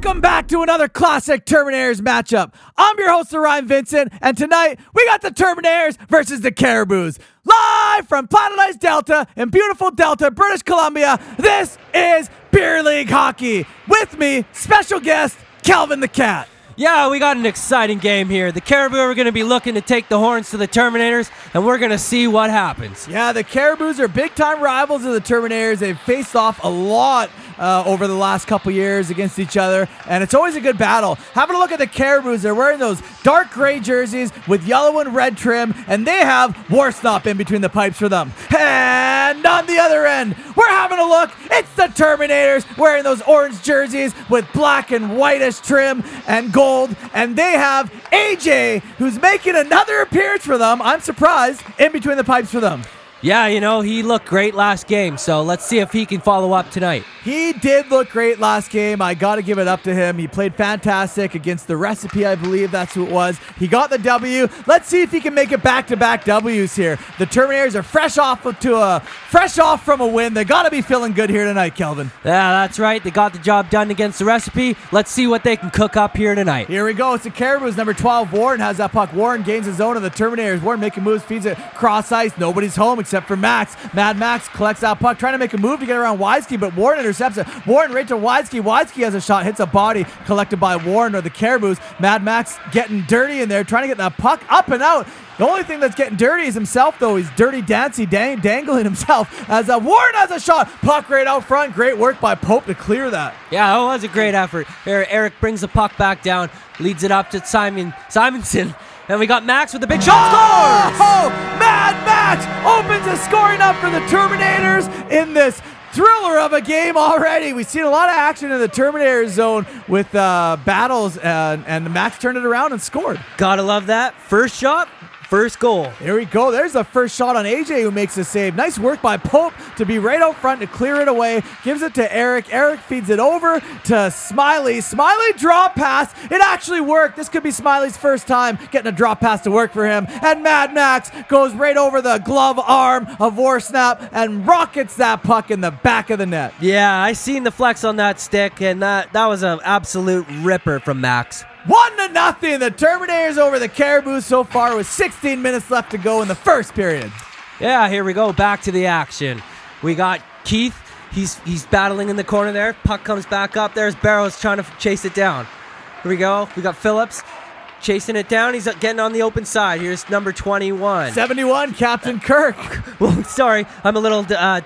Welcome back to another classic Terminators matchup. I'm your host, Orion Vincent, and tonight we got the Terminators versus the Cariboos. Live from Planet Ice Delta in beautiful Delta, British Columbia, this is Beer League Hockey. With me, special guest, Kelvin the Cat. Yeah, we got an exciting game here. The Cariboo are going to be looking to take the horns to the Terminators, and we're going to see what happens. Yeah, the Cariboos are big-time rivals of the Terminators. They've faced off a lot over the last couple years against each other, and it's always a good battle. Having a look at the Cariboos, they're wearing those dark gray jerseys with yellow and red trim, and they have Warsnop in between the pipes for them. And on the other end, we're having a look. It's the Terminators wearing those orange jerseys with black and whitish trim and gold, and they have AJ, who's making another appearance for them. I'm surprised, in between the pipes for them. Yeah, you know, he looked great last game, so let's see if he can follow up tonight. He did look great last game. I got to give it up to him. He played fantastic against the Recipe, I believe that's who it was. He got the W. Let's see if he can make it back-to-back W's here. The Terminators are fresh off from a win. They got to be feeling good here tonight, Kelvin. Yeah, that's right. They got the job done against the Recipe. Let's see what they can cook up here tonight. Here we go. It's the Cariboos. Number 12, Warren has that puck. Warren gains his own of the Terminators. Warren making moves, feeds it cross ice. Nobody's home except for Max. Mad Max collects that puck, trying to make a move to get around Wisky, but Warren intercepts it. Warren right to Wisky. Wisky has a shot, hits a body collected by Warren or the Cariboos. Mad Max getting dirty in there, trying to get that puck up and out. The only thing that's getting dirty is himself, though. He's dirty dancing, dangling himself as Warren has a shot. Puck right out front. Great work by Pope to clear that. Yeah, that was a great effort. Eric brings the puck back down, leads it up to Simonson. And we got Max with the big shot. Scores! Oh, Mad Max opens a scoring up for the Terminators in this thriller of a game already. We've seen a lot of action in the Terminator zone with battles, and Max turned it around and scored. Gotta love that. First shot, first goal. Here we go. There's the first shot on AJ, who makes the save. Nice work by Pope to be right out front to clear it away. Gives it to Eric. Eric feeds it over to Smiley. Smiley drop pass. It actually worked. This could be Smiley's first time getting a drop pass to work for him. And Mad Max goes right over the glove arm of Warsnap and rockets that puck in the back of the net. Yeah, I seen the flex on that stick, and that was an absolute ripper from Max. 1-0. The Terminators over the Caribou so far with 16 minutes left to go in the first period. Yeah, here we go. Back to the action. We got Keith. He's battling in the corner there. Puck comes back up. There's Barrows trying to chase it down. Here we go. We got Phillips chasing it down. He's getting on the open side. Here's number 21. 71, Captain Kirk. Well, sorry. I'm a little, I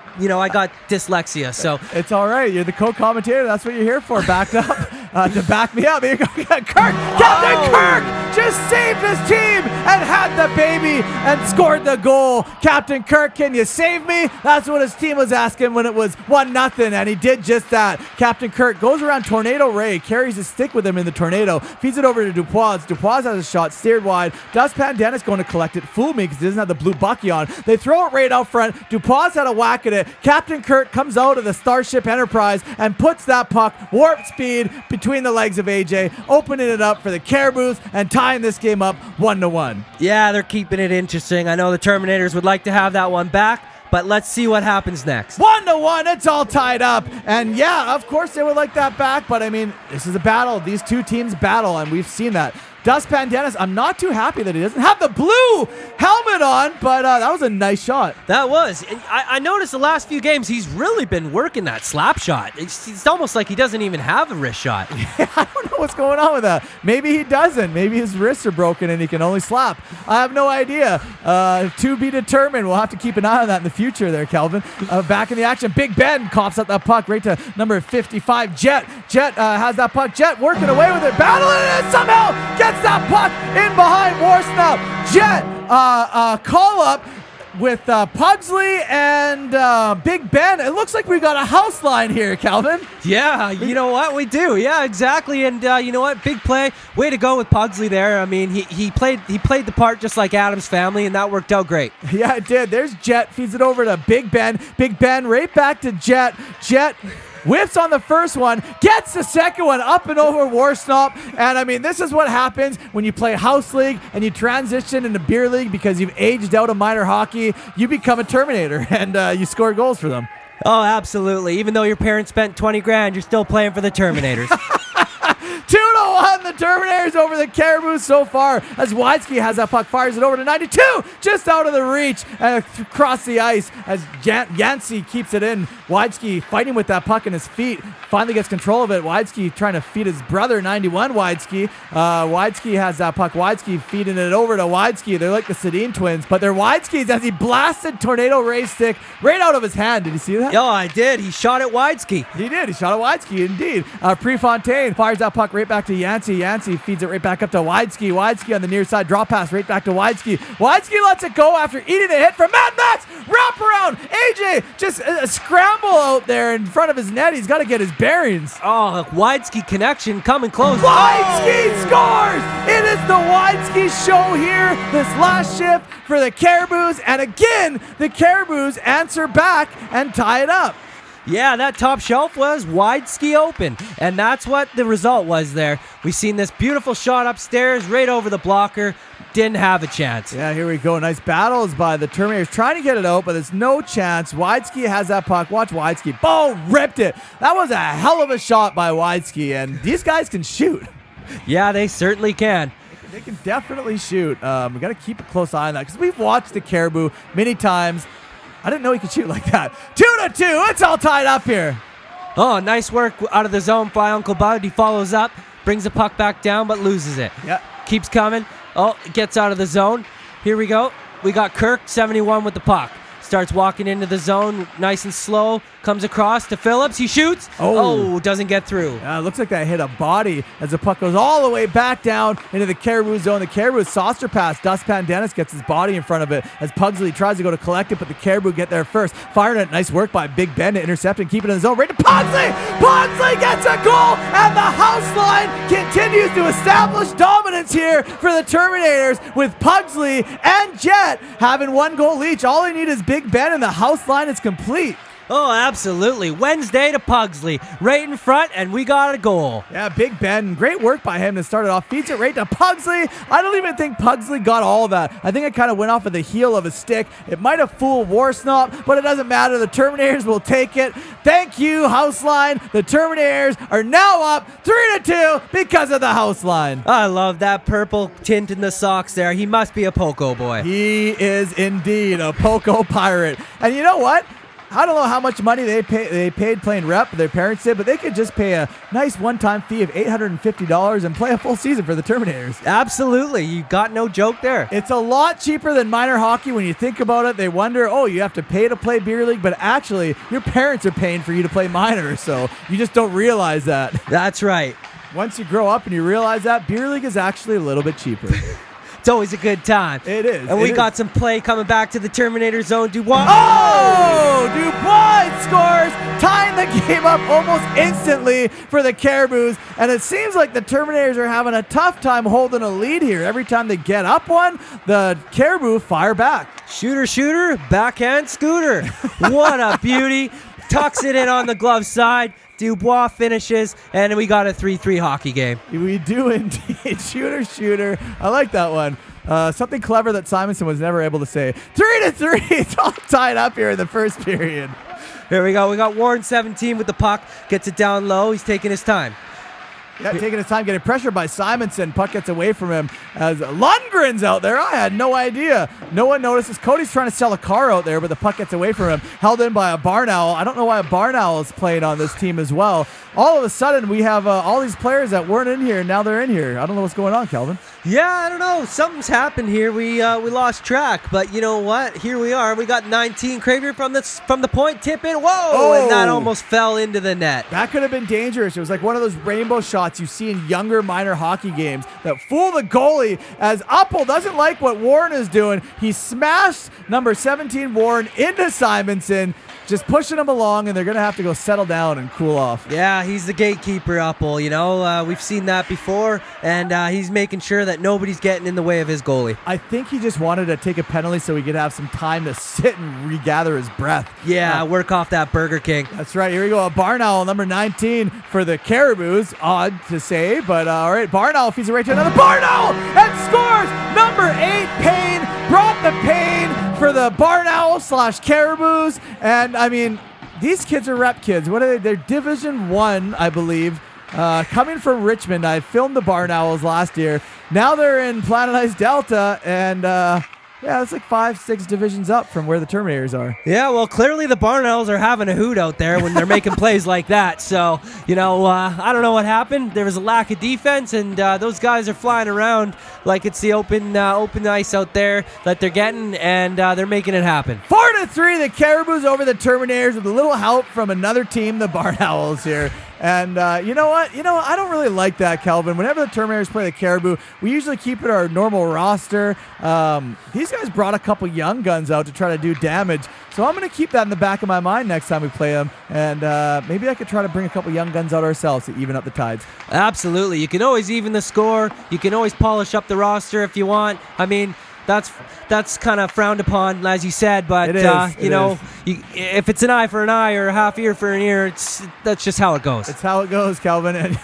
got dyslexia, so. It's all right. You're the co-commentator. That's what you're here for. Backed up to back me up. Here you go. Kirk. Captain Kirk just saved his team and had the baby and scored the goal. Captain Kirk, can you save me? That's what his team was asking when it was 1-0, and he did just that. Captain Kirk goes around Tornado Ray, carries his stick with him in the tornado, feeds it over to Dupois. Dupois has a shot, steered wide. Dustpan Dennis going to collect it. Fool me because he doesn't have the blue bucky on. They throw it right out front. Dupois had a whack at it. Captain Kirk comes out of the Starship Enterprise and puts that puck warp speed between the legs of AJ, opening it up for the Cariboos and tying this game up 1-1. Yeah, they're keeping it interesting. I know the Terminators would like to have that one back, but let's see what happens next. 1-1, it's all tied up. And yeah, of course they would like that back, but I mean, this is a battle. These two teams battle, and we've seen that. Dustpan Dennis, I'm not too happy that he doesn't have the blue helmet on, but that was a nice shot. That was. And I noticed the last few games he's really been working that slap shot. It's almost like he doesn't even have a wrist shot. Yeah, I don't know what's going on with that. Maybe he doesn't. Maybe his wrists are broken and he can only slap. I have no idea. To be determined. We'll have to keep an eye on that in the future there, Kelvin. Back in the action. Big Ben coughs up that puck right to number 55, Jet. Jet has that puck. Jet working away with it. Battling it and somehow gets that puck in behind Warsnap. Jet call up with Pugsley and Big Ben. It looks like we got a house line here, Kelvin. Yeah, you know what? We do. Yeah, exactly. And you know what? Big play. Way to go with Pugsley there. I mean, he played the part just like Adam's family, and that worked out great. Yeah, it did. There's Jet. Feeds it over to Big Ben. Big Ben right back to Jet. Jet whiffs on the first one, gets the second one up and over Warsnop. And I mean, this is what happens when you play house league and you transition into beer league because you've aged out of minor hockey. You become a Terminator and you score goals for them. Oh, absolutely. Even though your parents spent 20 grand, you're still playing for the Terminators. the Terminators over the Caribou so far as Widsky has that puck, fires it over to 92, just out of the reach and across the ice as Yancey keeps it in. Widsky fighting with that puck in his feet, finally gets control of it. Widsky trying to feed his brother, 91 Widsky. Widsky has that puck. Widsky feeding it over to Widsky. They're like the Sedin twins, but they're Widsky's as he blasted Tornado Ray stick right out of his hand. Did you see that? Oh, I did. He shot at Widsky. He did. He shot at Widsky, indeed. Prefontaine fires that puck right back to Yancey. Yancey feeds it right back up to Widsky. Widsky on the near side, draw pass right back to Widsky. Widsky lets it go after eating a hit from Mad Max. Wrap around. AJ just a scramble out there in front of his net. He's got to get his bearings. Oh, Widsky connection coming close. Widsky scores! It is the Widsky show here this last shift for the Cariboos. And again, the Cariboos answer back and tie it up. Yeah, that top shelf was Widsky open, and that's what the result was there. We seen this beautiful shot upstairs, right over the blocker. Didn't have a chance. Yeah, here we go. Nice battles by the Terminators trying to get it out, but there's no chance. Widsky has that puck. Watch Widsky. Boom! Ripped it. That was a hell of a shot by Widsky, and these guys can shoot. Yeah, they certainly can. They can definitely shoot. We got to keep a close eye on that because we've watched the Caribou many times. I didn't know he could shoot like that. 2-2. It's all tied up here. Oh, nice work out of the zone by Uncle Bud. He follows up, brings the puck back down, but loses it. Yeah. Keeps coming. Oh, gets out of the zone. Here we go. We got Kirk, 71 with the puck. Starts walking into the zone, nice and slow. Comes across to Phillips. He shoots. Oh, doesn't get through. Looks like that hit a body as the puck goes all the way back down into the Caribou zone. The Caribou saucer pass. Dustpan Dennis gets his body in front of it as Pugsley tries to go to collect it, but the Caribou get there first. Firing it. Nice work by Big Ben to intercept and keep it in the zone. Right to Pugsley. Pugsley gets a goal, and the house line continues to establish dominance here for the Terminators with Pugsley and Jet having one goal each. All they need is Big Ben, and the house line is complete. Oh, absolutely. Wednesday to Pugsley. Right in front, and we got a goal. Yeah, Big Ben. Great work by him to start it off. Feeds it right to Pugsley. I don't even think Pugsley got all of that. I think it kind of went off of the heel of his stick. It might have fooled Warsnop, but it doesn't matter. The Terminators will take it. Thank you, house line. The Terminators are now up 3-2 because of the house line. I love that purple tint in the socks there. He must be a Poco boy. He is indeed a Poco pirate. And you know what? I don't know how much money they paid playing rep, their parents did, but they could just pay a nice one-time fee of $850 and play a full season for the Terminators. Absolutely. You got no joke there. It's a lot cheaper than minor hockey. When you think about it, they wonder, oh, you have to pay to play beer league, but actually, your parents are paying for you to play minor, so you just don't realize that. That's right. Once you grow up and you realize that, beer league is actually a little bit cheaper. It's always a good time. It is. And we got some play coming back to the Terminator zone. Dubois. Oh! Dubois scores, tying the game up almost instantly for the Cariboos. And it seems like the Terminators are having a tough time holding a lead here. Every time they get up one, the Caribou fire back. Shooter, backhand scooter. What a beauty. Tucks it in on the glove side. Dubois finishes, and we got a 3-3 hockey game. We do indeed. Shooter. I like that one. Something clever that Simonson was never able to say. 3-3. It's all tied up here in the first period. Here we go. We got Warren 17 with the puck. Gets it down low. He's taking his time. Yeah, taking his time, getting pressured by Simonson. Puck gets away from him as Lundgren's out there. I had no idea. No one notices. Cody's trying to sell a car out there, but the puck gets away from him. Held in by a barn owl. I don't know why a barn owl is playing on this team as well. All of a sudden, we have all these players that weren't in here, and now they're in here. I don't know what's going on, Kelvin. Yeah, I don't know. Something's happened here. We lost track, but you know what? Here we are. We got 19. Cravier from the point, tip in. Whoa! And that almost fell into the net. That could have been dangerous. It was like one of those rainbow shots you see in younger minor hockey games that fool the goalie as Uppel doesn't like what Warren is doing. He smashed number 17 Warren into Simonson, just pushing him along, and they're going to have to go settle down and cool off. Yeah, he's the gatekeeper, Uppel. You know, we've seen that before, and he's making sure that nobody's getting in the way of his goalie. I think he just wanted to take a penalty so he could have some time to sit and regather his breath. Yeah, work off that Burger King. That's right. Here we go. A barn owl, number 19 for the Cariboos. Odd to say, but all right. Barn owl feeds it right to another barn owl and scores. Number 8, Payne, brought the pain for the barn owl / Cariboos. And I mean, these kids are rep kids. What are they? They're Division 1, I believe. coming from Richmond. I filmed the Barn Owls last year. Now they're in Planet Ice Delta, and yeah, it's like 5-6 divisions up from where the Terminators are. Yeah, well, clearly the Barn Owls are having a hoot out there when they're making plays like that. So, I don't know what happened. There was a lack of defense, and those guys are flying around like it's the open ice out there that they're getting, and they're making it happen. 4-3, the Cariboo's over the Terminators with a little help from another team, the Barn Owls here. And you know what? I don't really like that, Kelvin. Whenever the Terminators play the Cariboo, we usually keep it our normal roster. These guys brought a couple young guns out to try to do damage. So I'm going to keep that in the back of my mind next time we play them. And maybe I could try to bring a couple young guns out ourselves to even up the tides. Absolutely. You can always even the score. You can always polish up the roster if you want. I mean, that's kind of frowned upon, as you said, but if it's an eye for an eye or a half ear for an ear, that's just how it goes. It's how it goes, Kelvin, and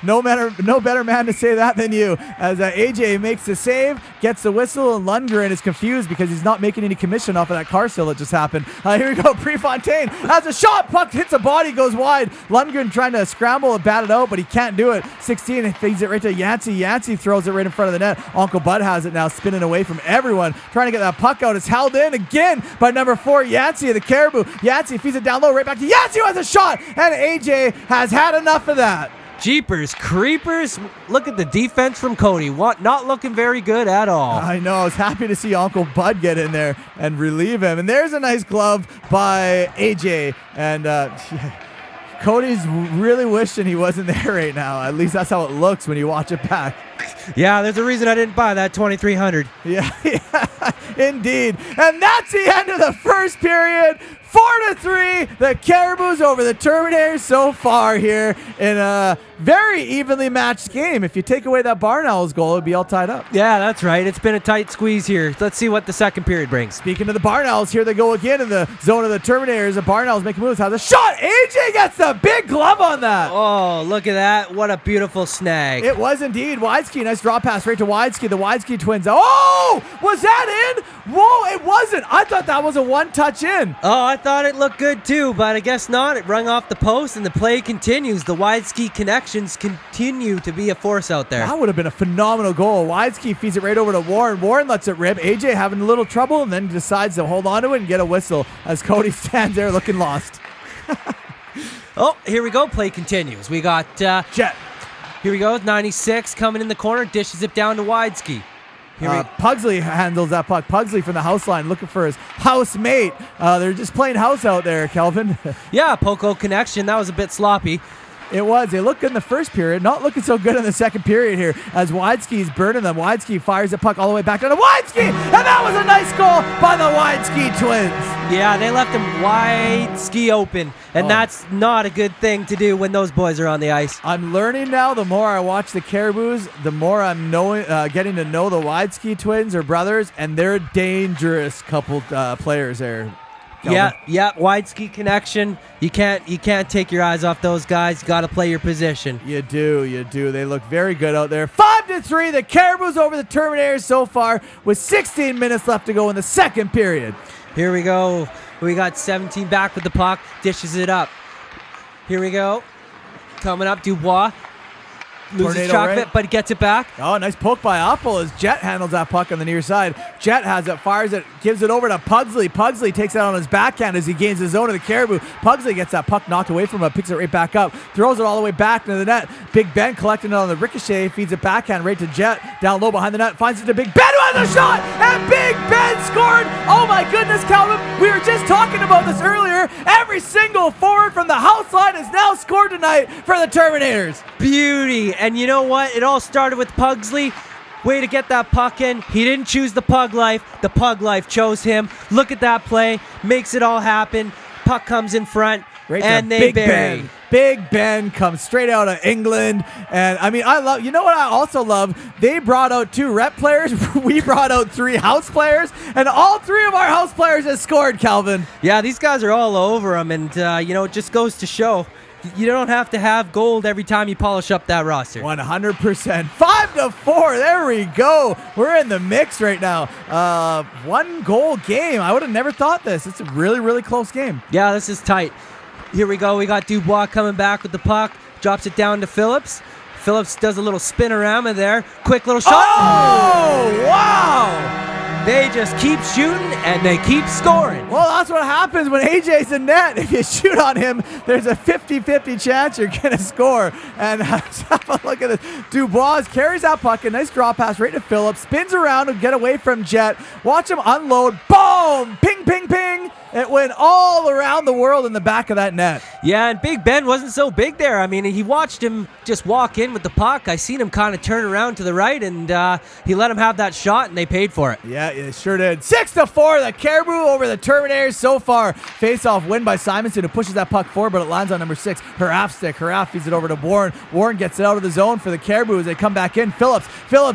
no better man to say that than you. As AJ makes the save, gets the whistle, and Lundgren is confused because he's not making any commission off of that car sale that just happened. Here we go, Prefontaine has a shot, puck hits a body, goes wide. Lundgren trying to scramble and bat it out, but he can't do it. 16 feeds it right to Yancey. Yancey throws it right in front of the net. Uncle Bud has it now, spinning away from everyone, trying to get that puck out. It's held in again by number 4, Yancey of the Cariboo. Yancey feeds it down low, right back to Yancey, who has a shot, and AJ has had enough of that. Jeepers creepers, look at the defense from Cody. Not looking very good at all. I know. I was happy to see Uncle Bud get in there and relieve him. And there's a nice glove by AJ. And Cody's really wishing he wasn't there right now. At least that's how it looks when you watch it back. Yeah, there's a reason I didn't buy that 2300. Yeah, indeed. And that's the end of the first period. 4-3, the Cariboo's over the Terminators so far here in a very evenly matched game. If you take away that Barn Owls goal, it would be all tied up. Yeah, that's right. It's been a tight squeeze here. Let's see what the second period brings. Speaking of the Barn Owls, here they go again in the zone of the Terminators. The Barn Owls making moves. Has a shot. AJ gets the big glove on that. Oh, look at that. What a beautiful snag. It was indeed. Widesky, nice drop pass right to Widesky. The Widesky twins. Oh, was that in? Whoa, it wasn't. I thought that was a one-touch in. Oh, I thought it looked good too, but I guess not. It rung off the post and the play continues. The Widesky connections continue to be a force out there. That would have been a phenomenal goal. Widesky feeds it right over to Warren. Warren lets it rip. AJ having a little trouble and then decides to hold on to it and get a whistle as Cody stands there looking lost. Oh, here we go. Play continues. We got Jet. Here we go. 96 coming in the corner. Dishes it down to Widesky. Pugsley handles that puck. Pugsley from the house line looking for his housemate. They're just playing house out there, Kelvin. Yeah, Poco connection. That was a bit sloppy. It was. They looked good in the first period. Not looking so good in the second period here as Widesky's burning them. Widesky fires the puck all the way back down to Widesky. And that was a nice goal by the Widesky twins. Yeah, they left him Widesky open. And that's not a good thing to do when those boys are on the ice. I'm learning now, the more I watch the Cariboos, the more I'm getting to know the Widesky twins or brothers, and they're a dangerous couple players there. Kelvin. Yeah, Widesky connection. You can't take your eyes off those guys. You got to play your position. You do. They look very good out there. 5-3, the Cariboo's over the Terminators so far with 16 minutes left to go in the second period. Here we go. We got 17 back with the puck. Dishes it up. Here we go. Coming up, Dubois. Loses track of it, but he gets it back. Oh, nice poke by Apple as Jet handles that puck on the near side. Jet has it, fires it, gives it over to Pugsley. Pugsley takes that on his backhand as he gains the zone of the Cariboo. Pugsley gets that puck knocked away from him, picks it right back up, throws it all the way back into the net. Big Ben collecting it on the ricochet, feeds it backhand right to Jet. Down low behind the net, finds it to Big Ben who has a shot, and Big Ben scored. Oh my goodness, Kelvin, we were just talking about this earlier. Every single forward from the house line has now scored tonight for the Terminators. Beauty. And you know what? It all started with Pugsley. Way to get that puck in. He didn't choose the pug life. The pug life chose him. Look at that play. Makes it all happen. Puck comes in front. Right, and they bury. Big Ben comes straight out of England. And I mean, you know what I also love? They brought out 2 rep players. We brought out 3 house players. And all 3 of our house players have scored, Kelvin. Yeah, these guys are all over them. And, it just goes to show. You don't have to have gold every time you polish up that roster. 100%. 5-4. There we go. We're in the mix right now. 1-goal game. I would have never thought this. It's a really, really close game. Yeah, this is tight. Here we go. We got Dubois coming back with the puck. drops it down to Phillips. Phillips does a little spinorama there. Quick little shot. Oh, wow! They just keep shooting and they keep scoring. Well, that's what happens when AJ's in net. If you shoot on him, there's a 50-50 chance you're going to score. And have a look at this. Dubois carries that puck. A nice draw pass right to Phillips. Spins around and get away from Jet. Watch him unload. Boom! Ping, ping, ping. It went all around the world in the back of that net. Yeah, and Big Ben wasn't so big there. I mean, he watched him just walk in with the puck. I seen him kind of turn around to the right, and he let him have that shot, and they paid for it. Yeah, it sure did. 6-4, the Cariboo over the Terminators so far. Face-off win by Simonson, who pushes that puck forward, but it lands on number 6, Haraf stick. Haraf feeds it over to Warren. Warren gets it out of the zone for the Cariboo as they come back in. Phillips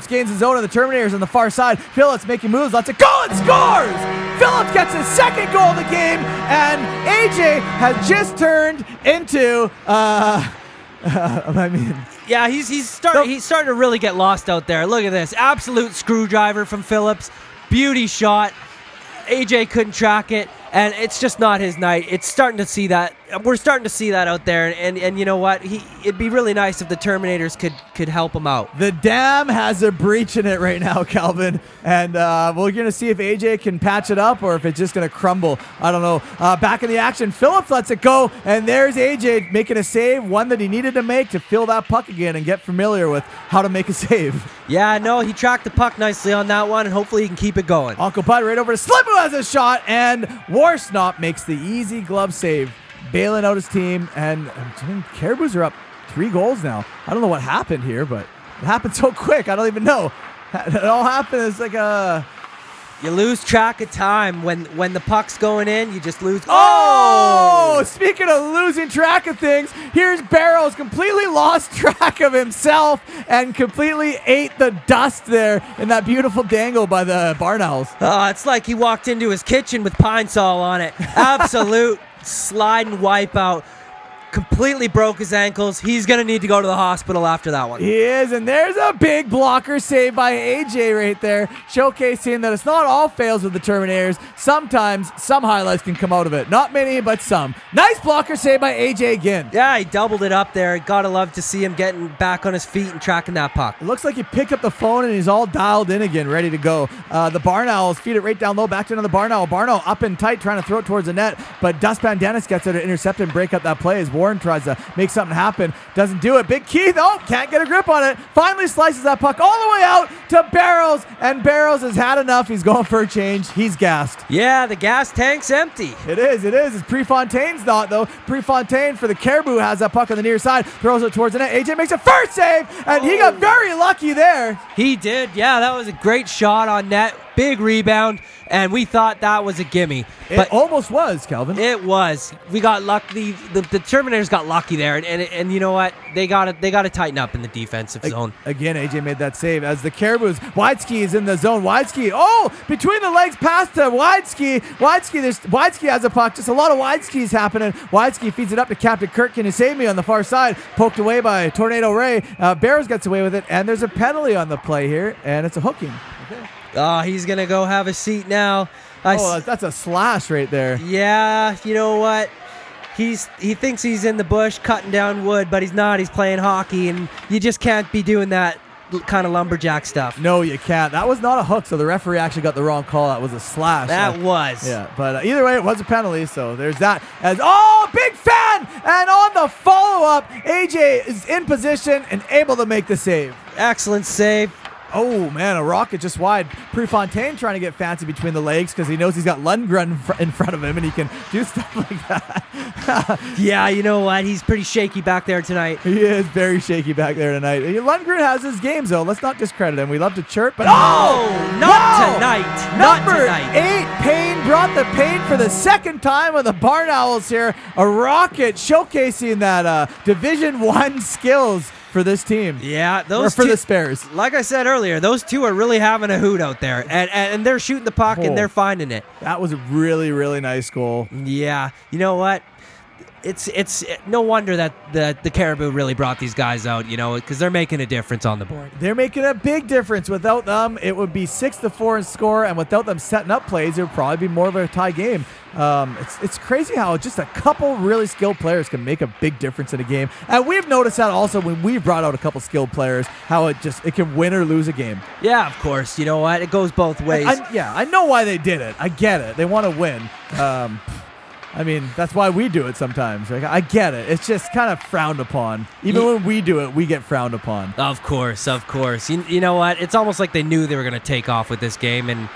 gains the zone of the Terminators on the far side. Phillips making moves, lets it go and scores! Phillips gets his second goal of the game, and AJ has just turned into, Yeah, he's starting to really get lost out there. Look at this. Absolute screwdriver from Phillips. Beauty shot. AJ couldn't track it, and it's just not his night. It's starting to see that. We're starting to see that out there, and you know what? It'd be really nice if the Terminators could help him out. The dam has a breach in it right now, Kelvin, and we're going to see if AJ can patch it up or if it's just going to crumble. I don't know. Back in the action, Phillips lets it go, and there's AJ making a save, one that he needed to make to fill that puck again and get familiar with how to make a save. Yeah, no, he tracked the puck nicely on that one, and hopefully he can keep it going. Uncle Bud right over to Slim, who has a shot, and Warsnop makes the easy glove save, bailing out his team, and Cariboos are up 3 goals now. I don't know what happened here, but it happened so quick. I don't even know. It all happened. It's like a... You lose track of time when the puck's going in. You just lose. Oh! Speaking of losing track of things, here's Barrows completely lost track of himself and completely ate the dust there in that beautiful dangle by the Barn Owls. It's like he walked into his kitchen with pine sol on it. Absolute slide and wipe out. Completely broke his ankles. He's going to need to go to the hospital after that one. He is, and there's a big blocker save by AJ right there, showcasing that it's not all fails with the Terminators. Sometimes some highlights can come out of it. Not many, but some. Nice blocker save by AJ again. Yeah, he doubled it up there. Gotta love to see him getting back on his feet and tracking that puck. It looks like he picked up the phone and he's all dialed in again, ready to go. The Barn Owls feed it right down low, back to another Barn Owl. Barn Owl up and tight, trying to throw it towards the net, but Dustpan Dennis gets there to intercept and break up that play as Warren tries to make something happen. Doesn't do it. Big Keith, can't get a grip on it. Finally slices that puck all the way out to Barrows, and Barrows has had enough. He's going for a change. He's gassed. Yeah, the gas tank's empty. It is. It's Prefontaine's not, though. Prefontaine for the Cariboo has that puck on the near side, throws it towards the net. AJ makes a first save, and he got very lucky there. He did. Yeah, that was a great shot on net. Big rebound, and we thought that was a gimme. But it almost was, Kelvin. It was. We got lucky. The Terminators got lucky there, and you know what? They got to tighten up in the defensive zone. Again, AJ made that save as the Caribous. Wideski is in the zone. Wideski, between the legs, pass to Wideski. Wideski has a puck. Just a lot of Wideskis happening. Wideski feeds it up to Captain Kirk. Can you save me on the far side? Poked away by Tornado Ray. Barrows gets away with it, and there's a penalty on the play here, and it's a hooking. Okay. He's going to go have a seat now. That's a slash right there. Yeah, you know what? He thinks he's in the bush cutting down wood, but he's not. He's playing hockey, and you just can't be doing that kind of lumberjack stuff. No, you can't. That was not a hook, so the referee actually got the wrong call. That was a slash. That was. Yeah, but either way, it was a penalty, so there's that. Big fan! And on the follow-up, AJ is in position and able to make the save. Excellent save. Oh, man, a rocket just wide. Prefontaine trying to get fancy between the legs because he knows he's got Lundgren in front of him and he can do stuff like that. Yeah, you know what? He's pretty shaky back there tonight. He is very shaky back there tonight. Lundgren has his games, though. Let's not discredit him. We love to chirp, but tonight. Number 8, Payne brought the pain for the second time with the Barn Owls here. A rocket showcasing that Division 1 skills for this team. Yeah, the Spares. Like I said earlier, those two are really having a hoot out there, and they're shooting the puck and they're finding it. That was a really, really nice goal. Yeah, you know what? it's no wonder that the Cariboo really brought these guys out, because they're making a difference on the board. They're making a big difference. Without them, it would be 6-4 in score, and without them setting up plays, it would probably be more of a tie game. It's crazy how just a couple really skilled players can make a big difference in a game. And we've noticed that also when we've brought out a couple skilled players, how it can win or lose a game. Yeah, of course. You know what? It goes both ways. I know why they did it. I get it. They want to win. That's why we do it sometimes. Like, I get it. It's just kind of frowned upon. Even when we do it, we get frowned upon. Of course. You know what? It's almost like they knew they were going to take off with this game, and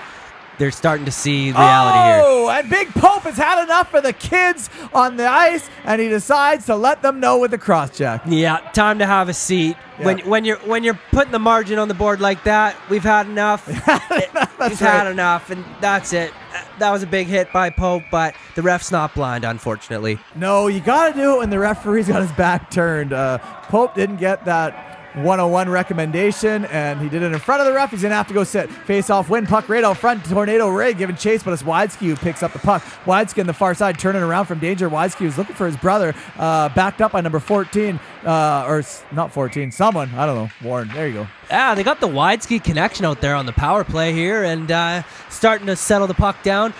they're starting to see reality here. Oh, and Big Pope has had enough for the kids on the ice, and he decides to let them know with the cross-check. Yeah, time to have a seat. Yeah. When you're putting the margin on the board like that, we've had enough. We've had enough, and that's it. That was a big hit by Pope, but the ref's not blind, unfortunately. No, you got to do it when the referee's got his back turned. Pope didn't get that 101 recommendation, and he did it in front of the ref. He's going to have to go sit. Face-off win, puck right out front. Tornado Ray giving chase, but it's Widsky who picks up the puck. Widsky on the far side turning around from danger. Widsky was looking for his brother, backed up by number 14, or not 14, someone. I don't know. Warren. There you go. Yeah, they got the Widsky connection out there on the power play here, and starting to settle the puck down.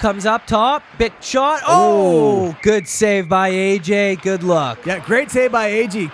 Comes up top, big shot. Oh, good save by AJ. Good luck. Yeah, great save by AJ.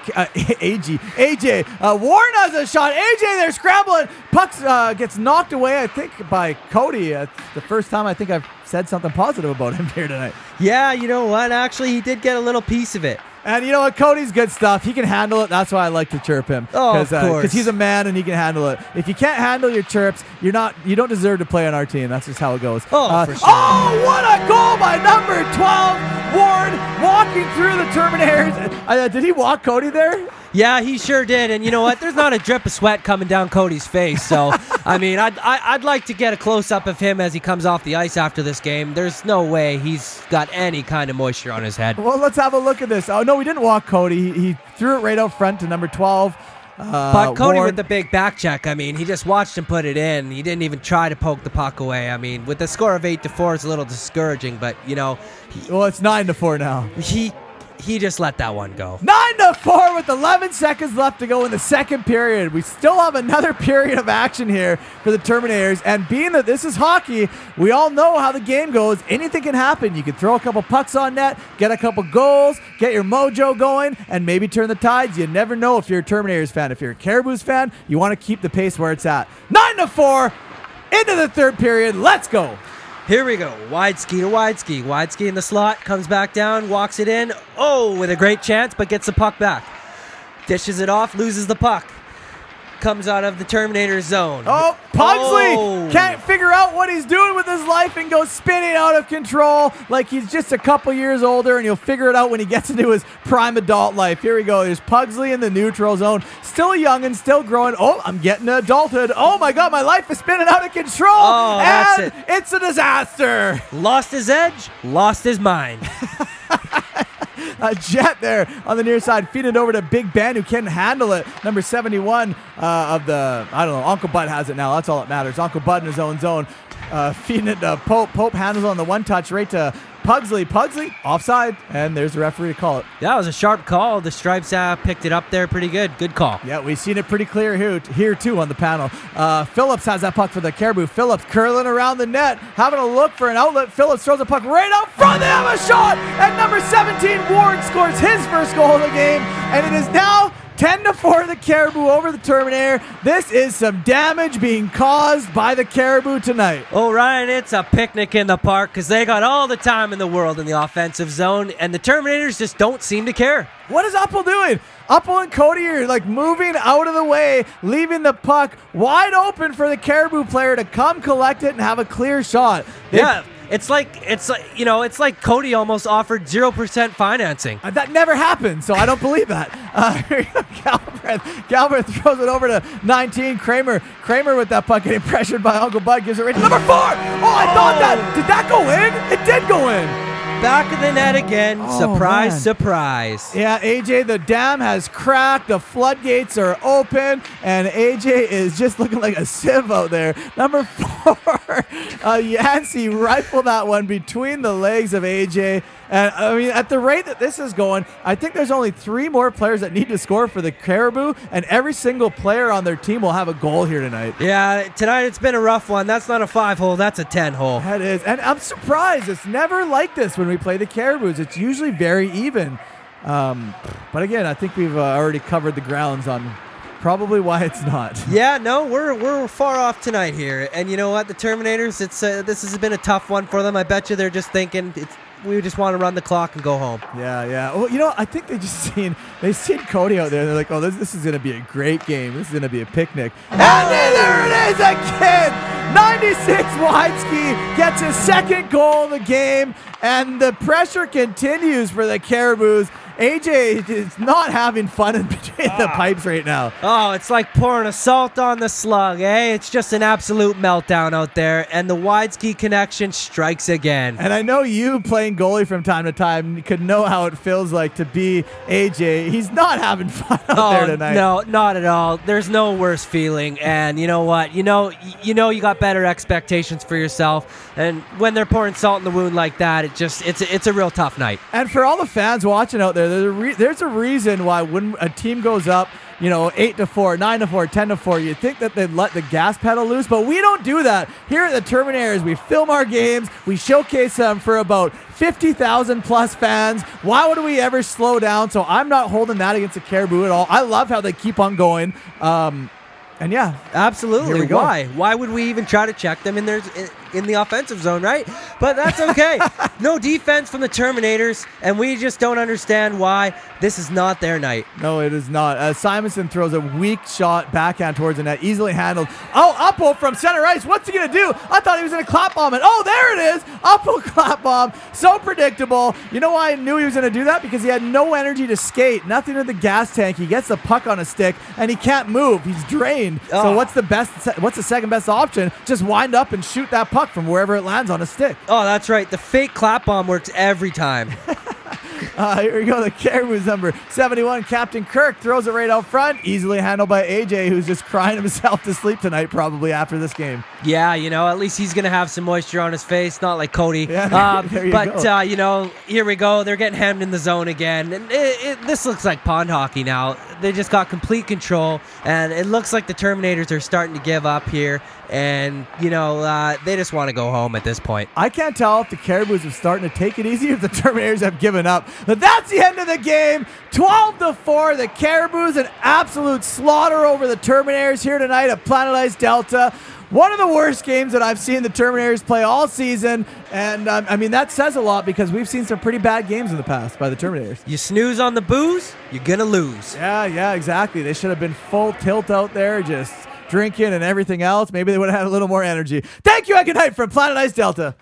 Warren has a shot. AJ, they're scrambling. Puck gets knocked away, I think, by Cody. It's the first time I think I've said something positive about him here tonight. Yeah, you know what? Actually, he did get a little piece of it. And you know what? Cody's good stuff. He can handle it. That's why I like to chirp him. Oh, of course. Because he's a man and he can handle it. If you can't handle your chirps, you don't deserve to play on our team. That's just how it goes. Oh, for sure. Oh, what a goal by number 12, Warren, walking through the Terminators. Did he walk Cody there? Yeah, he sure did. And you know what? There's not a drip of sweat coming down Cody's face. So, I'd like to get a close-up of him as he comes off the ice after this game. There's no way he's got any kind of moisture on his head. Well, let's have a look at this. Oh, no, we didn't walk Cody. He threw it right out front to number 12. But Cody Warren, with the big back check, he just watched him put it in. He didn't even try to poke the puck away. With the score of 8-4, it's a little discouraging. But, well, it's 9-4 now. He just let that one go. 9-4 with 11 seconds left to go in the second period. We still have another period of action here for the Terminators. And being that this is hockey, we all know how the game goes. Anything can happen. You can throw a couple pucks on net, get a couple goals, get your mojo going, and maybe turn the tides. You never know if you're a Terminators fan. If you're a Cariboo's fan, you want to keep the pace where it's at. 9-4 into the third period. Let's go. Here we go. Widsky to Widsky. Widsky in the slot, comes back down, walks it in. Oh, with a great chance, but gets the puck back. Dishes it off, loses the puck. Comes out of the Terminator zone. Oh, Pugsley can't figure out what he's doing with his life and goes spinning out of control like he's just a couple years older, and he'll figure it out when he gets into his prime adult life. Here we go. There's Pugsley in the neutral zone. Still young and still growing. Oh, I'm getting adulthood. Oh, my God, my life is spinning out of control. Oh, that's it. It's a disaster. Lost his edge, lost his mind. A jet there on the near side, feeding it over to Big Ben, who can handle it. Number 71 of the, Uncle Bud has it now. That's all that matters. Uncle Bud in his own zone, feeding it to Pope. Pope handles on the one touch right to Pugsley. Pugsley, offside, and there's the referee to call it. That was a sharp call. The Stripes picked it up there pretty good. Good call. Yeah, we've seen it pretty clear here too on the panel. Phillips has that puck for the Cariboo. Phillips curling around the net, having a look for an outlet. Phillips throws a puck right out front. They have a shot, and number 17, Ward, scores his first goal of the game, and it is now 10-4 the Cariboo over the Terminator. This is some damage being caused by the Cariboo tonight. Oh, Ryan, it's a picnic in the park because they got all the time in the world in the offensive zone, and the Terminators just don't seem to care. What is Uppel doing? Uppel and Cody are moving out of the way, leaving the puck wide open for the Cariboo player to come collect it and have a clear shot. Yeah. It's like Cody almost offered 0% financing. That never happened, so I don't believe that. Galbraith throws it over to 19. Kramer with that puck getting pressured by Uncle Bud, gives it right to number 4. Oh, I thought did that go in? It did go in. Back of the net again. Surprise, man. Surprise. Yeah, AJ, the dam has cracked. The floodgates are open, and AJ is just looking like a sieve out there. Number 4. Yancey rifled that one between the legs of AJ. And I mean, at the rate that this is going, I think there's only 3 more players that need to score for the Cariboo, and every single player on their team will have a goal here tonight. Yeah, tonight it's been a rough one. That's not a 5-hole, that's a 10-hole. That is, and I'm surprised. It's never like this when we play the Cariboos. It's usually very even. But again, I think we've already covered the grounds on probably why it's not. Yeah, no, we're far off tonight here. And you know what? The Terminators, this has been a tough one for them. I bet you they're just thinking we just want to run the clock and go home. Yeah. Well, you know, I think they've seen Cody out there. They're like, oh, this is going to be a great game. This is going to be a picnic. And there it is again. 96 Wideski gets his second goal of the game, and the pressure continues for the Cariboos. AJ is not having fun in between the pipes right now. Oh, it's like pouring assault on the slug, eh? It's just an absolute meltdown out there, and the Wideski connection strikes again. And I know you playing goalie from time to time could know how it feels like to be AJ. He's not having fun out there tonight. No, not at all. There's no worse feeling, and you know what? You know you got better expectations for yourself, and when they're pouring salt in the wound like that, it's a real tough night. And for all the fans watching out there, there's a reason why when a team goes up, 8-4, 9-4, 10-4, you think that they'd let the gas pedal loose, but we don't do that. Here at the Terminators, we film our games, we showcase them for about 50,000 plus fans. Why would we ever slow down? So I'm not holding that against the Cariboo at all. I love how they keep on going. And yeah, absolutely. Here we go. Why would we even try to check them in the offensive zone, right? But that's okay. No defense from the Terminators, and we just don't understand why this is not their night. No, it is not. Simonson throws a weak shot backhand towards the net, easily handled. Oh, Uppo from center ice. What's he going to do? I thought he was going to clap bomb it. Oh, there it is. Uppo clap bomb. So predictable. You know why I knew he was going to do that? Because he had no energy to skate. Nothing in the gas tank. He gets the puck on a stick, and he can't move. He's drained. So what's the second best option? Just wind up and shoot that puck from wherever it lands on a stick. Oh, that's right. The fake clap bomb works every time. Here we go. The Cariboo's number 71, Captain Kirk, throws it right out front. Easily handled by AJ, who's just crying himself to sleep tonight probably after this game. Yeah, at least he's going to have some moisture on his face, not like Cody. Yeah, there you go. Here we go. They're getting hemmed in the zone again. And this looks like pond hockey now. They just got complete control, and it looks like the Terminators are starting to give up here. And, they just want to go home at this point. I can't tell if the Cariboos are starting to take it easy or if the Terminators have given up. But that's the end of the game. 12-4. The Cariboos an absolute slaughter over the Terminators here tonight at Planet Ice Delta. One of the worst games that I've seen the Terminators play all season. And, that says a lot because we've seen some pretty bad games in the past by the Terminators. You snooze on the booze, you're going to lose. Yeah, exactly. They should have been full tilt out there, just drinking and everything else. Maybe they would have had a little more energy. Thank you and good night from Planet Ice Delta.